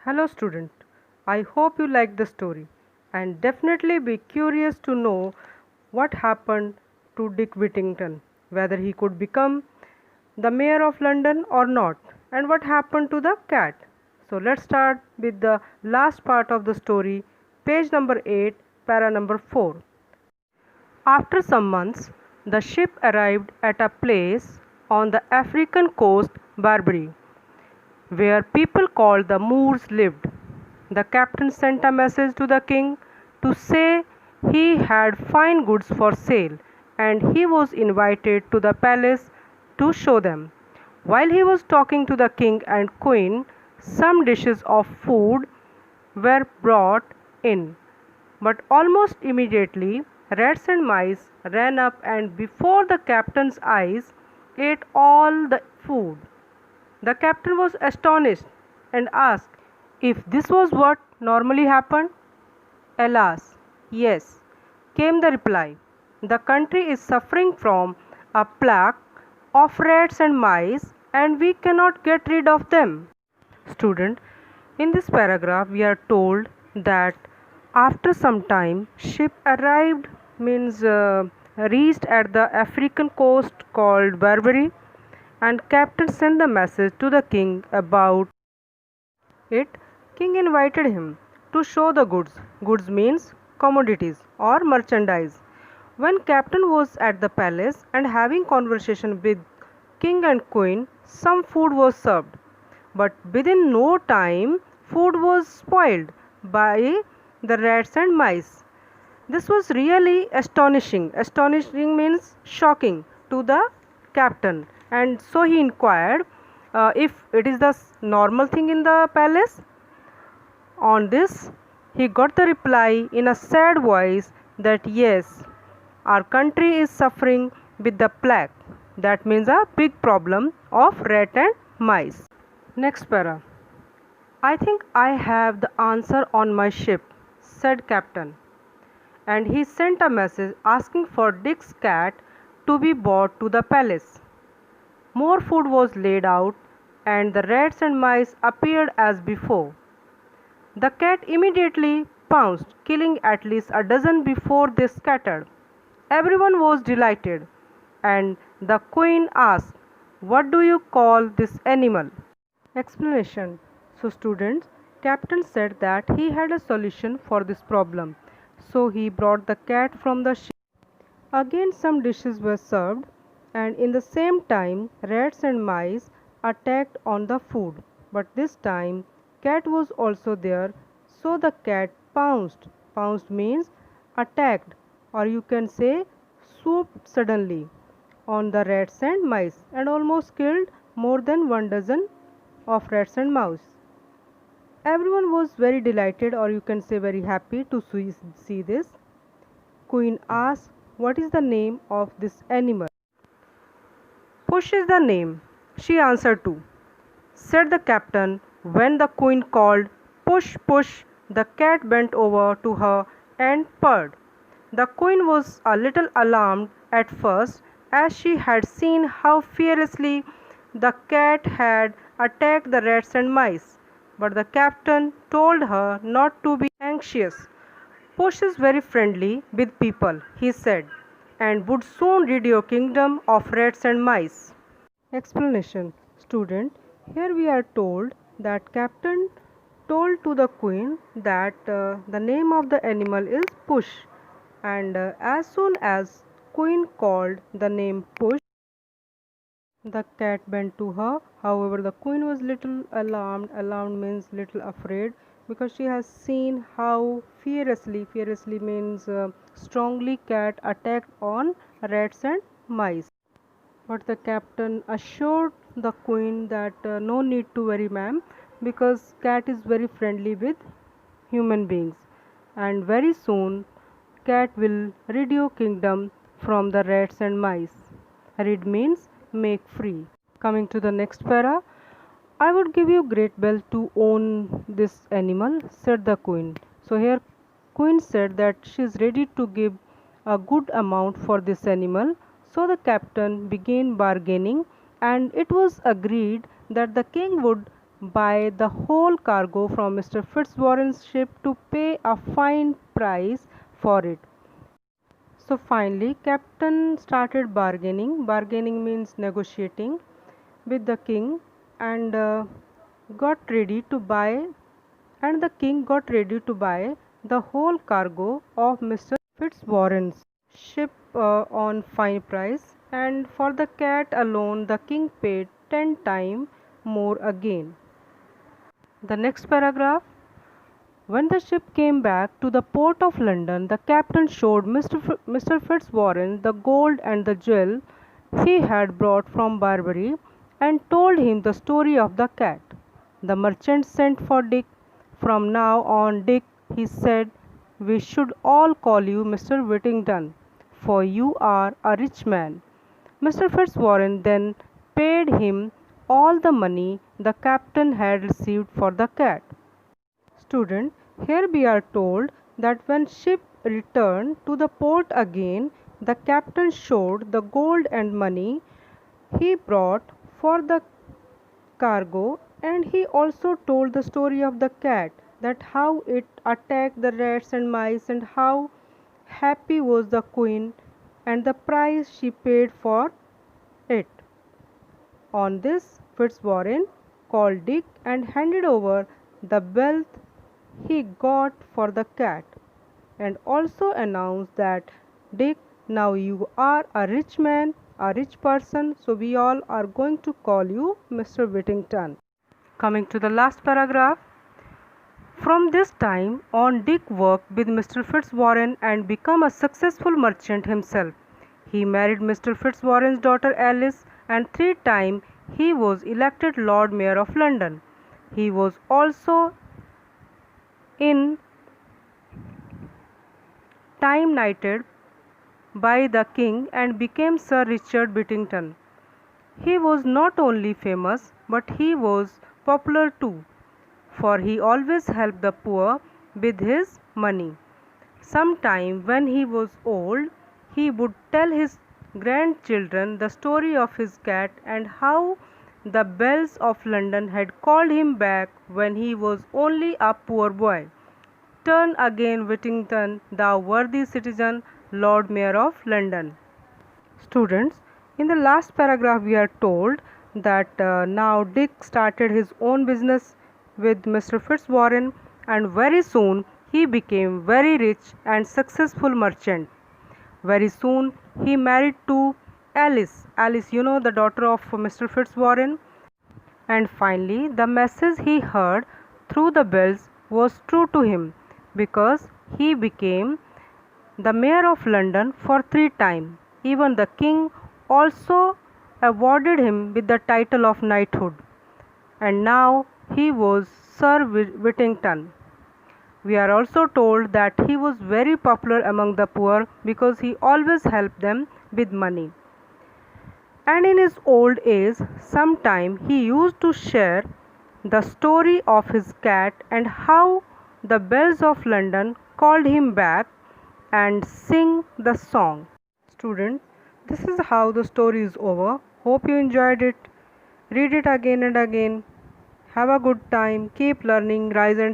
Hello, student. I hope you like the story and definitely be curious to know what happened to Dick Whittington, whether he could become the mayor of London or not, and what happened to the cat. So, let's start with the last part of the story, page number 8, para number 4. After some months, the ship arrived at a place on the African coast, Barbary, where people called the Moors lived. The captain sent a message to the king to say he had fine goods for sale and he was invited to the palace to show them. While he was talking to the king and queen, some dishes of food were brought in. But almost immediately, rats and mice ran up and before the captain's eyes ate all the food. The captain was astonished and asked if this was what normally happened. Alas, yes, came the reply. The country is suffering from a plague of rats and mice, and we cannot get rid of them. Student, in this paragraph, we are told that after some time, ship arrived means reached at the African coast called Barbary, and captain sent the message to the king about it. King invited him to show the goods. Goods means commodities or merchandise. When captain was at the palace and having conversation with king and queen, some food was served. But within no time, food was spoiled by the rats and mice. This was really astonishing. Astonishing means shocking to the captain, and so he inquired if it is the normal thing in the palace. On this, he got the reply in a sad voice that yes, our country is suffering with the plague. That means a big problem of rat and mice. Next para. I think I have the answer on my ship, said captain, and he sent a message asking for Dick's cat to be brought to the palace. More food was laid out, and the rats and mice appeared as before. The cat immediately pounced, killing at least a dozen before they scattered. Everyone was delighted, and the queen asked, "What do you call this animal?" Explanation. So, students, captain said that he had a solution for this problem. So, he brought the cat from the ship. Again, some dishes were served, and in the same time, rats and mice attacked on the food. But this time, cat was also there, so the cat pounced. Pounced means attacked, or you can say swooped suddenly on the rats and mice and almost killed more than 1 dozen of rats and mouse. Everyone was very delighted, or you can say very happy to see this. Queen asked, "What is the name of this animal?" "Push is the name," she answered too. Said the captain. When the queen called, "Push, push," the cat bent over to her and purred. The queen was a little alarmed at first, as she had seen how fiercely the cat had attacked the rats and mice. But the captain told her not to be anxious. "Push is very friendly with people," he said, "and would soon rid your kingdom of rats and mice." Explanation. Student, here we are told that captain told to the queen that the name of the animal is Push, and as soon as queen called the name Push, the cat bent to her. However, the queen was little alarmed. Alarmed means little afraid, because she has seen how fiercely means strongly cat attacked on rats and mice. But the captain assured the queen that no need to worry, ma'am, because cat is very friendly with human beings, and very soon cat will rid your kingdom from the rats and mice. Rid means make free. Coming to the next para. "I would give you great wealth to own this animal," said the queen. So here queen said that she is ready to give a good amount for this animal. So the captain began bargaining, and it was agreed that the king would buy the whole cargo from Mr. Fitzwarren's ship to pay a fine price for it. So finally, Captain started bargaining. Bargaining means negotiating with the king, and got ready to buy and the king got ready to buy the whole cargo of Mr. Fitzwarren's ship on fine price, and for the cat alone the king paid 10 times more again. The next paragraph. When the ship came back to the port of London, the captain showed Mr. Fitzwarren the gold and the jewel he had brought from Barbary, and told him the story of the cat. The merchant sent for Dick. From now on, Dick, he said, we should all call you Mr. Whittington, for you are a rich man. Mr. Fitzwarren then paid him all the money the captain had received for the cat. Student, here we are told that when ship returned to the port again, the captain showed the gold and money he brought for the cargo, and he also told the story of the cat, that how it attacked the rats and mice, and how happy was the queen and the price she paid for it. On this, Fitzwarren called Dick and handed over the wealth he got for the cat, and also announced that, Dick, now you are a rich man, a rich person, so we all are going to call you Mr. Whittington. Coming to the last paragraph. From this time on, Dick worked with Mr. Fitzwarren and became a successful merchant himself. He married Mr. Fitzwarren's daughter Alice, and 3 times he was elected Lord Mayor of London. He was also in time knighted by the king and became Sir Richard Whittington. He was not only famous, but he was popular too, for he always helped the poor with his money. Sometime when he was old, he would tell his grandchildren the story of his cat, and how the bells of London had called him back when he was only a poor boy. Turn again, Whittington, thou worthy citizen, Lord Mayor of London. Students, in the last paragraph we are told that now Dick started his own business with Mr. Fitzwarren, and very soon he became very rich and successful merchant. Very soon he married to Alice. Alice, you know, the daughter of Mr. Fitzwarren. And finally, the message he heard through the bells was true to him, because he became the Mayor of London for 3 times. Even the king also awarded him with the title of knighthood, and now he was Sir Whittington. We are also told that he was very popular among the poor because he always helped them with money. And in his old age, sometime he used to share the story of his cat, and how the bells of London called him back, and sing the song. Student, this is how the story is over. Hope you enjoyed it. Read it again and again. Have a good time. Keep learning. Rise and